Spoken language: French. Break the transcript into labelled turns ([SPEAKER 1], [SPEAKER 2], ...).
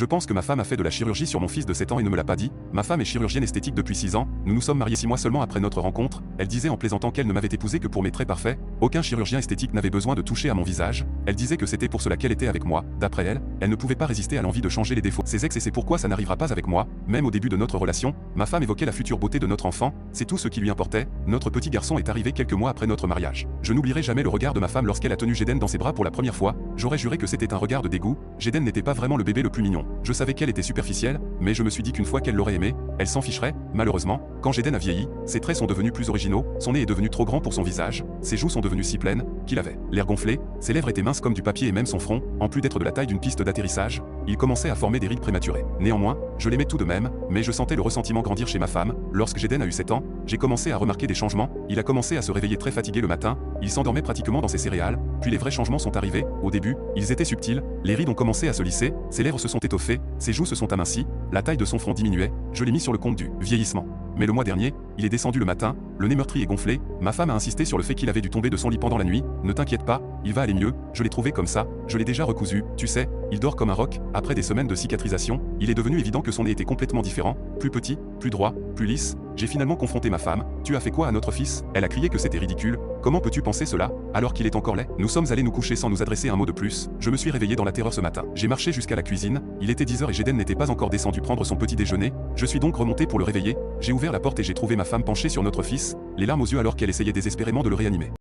[SPEAKER 1] Je pense que ma femme a fait de la chirurgie sur mon fils de 7 ans et ne me l'a pas dit. Ma femme est chirurgienne esthétique depuis 6 ans, nous nous sommes mariés 6 mois seulement après notre rencontre. Elle disait en plaisantant qu'elle ne m'avait épousé que pour mes traits parfaits. Aucun chirurgien esthétique n'avait besoin de toucher à mon visage. Elle disait que c'était pour cela qu'elle était avec moi. D'après elle, elle ne pouvait pas résister à l'envie de changer les défauts de ses ex et c'est pourquoi ça n'arrivera pas avec moi. Même au début de notre relation, ma femme évoquait la future beauté de notre enfant, c'est tout ce qui lui importait. Notre petit garçon est arrivé quelques mois après notre mariage. Je n'oublierai jamais le regard de ma femme lorsqu'elle a tenu Jaden dans ses bras pour la première fois. J'aurais juré que c'était un regard de dégoût. Jaden n'était pas vraiment le bébé le plus mignon. Je savais qu'elle était superficielle, mais je me suis dit qu'une fois qu'elle l'aurait aimé, elle s'en ficherait. Malheureusement, quand Jaden a vieilli, ses traits sont devenus plus originaux, son nez est devenu trop grand pour son visage, ses joues sont devenues si pleines qu'il avait l'air gonflé, ses lèvres étaient minces comme du papier et même son front, en plus d'être de la taille d'une piste d'atterrissage, il commençait à former des rides prématurées. Néanmoins, je l'aimais tout de même, mais je sentais le ressentiment grandir chez ma femme. Lorsque Jaden a eu 7 ans, j'ai commencé à remarquer des changements, il a commencé à se réveiller très fatigué le matin, il s'endormait pratiquement dans ses céréales, puis les vrais changements sont arrivés. Au début, ils étaient subtils, les rides ont commencé à se lisser, ses lèvres se sont étoffées, ses joues se sont amincies, la taille de son front diminuait, je l'ai mis sur le compte du vieillissement. Mais le mois dernier, il est descendu le matin, le nez meurtri et gonflé, ma femme a insisté sur le fait qu'il avait dû tomber de son lit pendant la nuit, ne t'inquiète pas, il va aller mieux, je l'ai trouvé comme ça, je l'ai déjà recousu, tu sais, il dort comme un roc, après des semaines de cicatrisation, il est devenu évident que son nez était complètement différent, plus petit, plus droit, plus lisse, j'ai finalement confronté ma femme, tu as fait quoi à notre fils? Elle a crié que c'était ridicule, comment peux-tu penser cela, alors qu'il est encore laid? Nous sommes allés nous coucher sans nous adresser un mot de plus, je me suis réveillé dans la terreur ce matin, j'ai marché jusqu'à la cuisine, il était 10 h et Jaden n'était pas encore descendu prendre son petit déjeuner, je suis donc remonté pour le réveiller, j'ai ouvert la porte et j'ai trouvé ma femme penchée sur notre fils, les larmes aux yeux alors qu'elle essayait désespérément de le réanimer.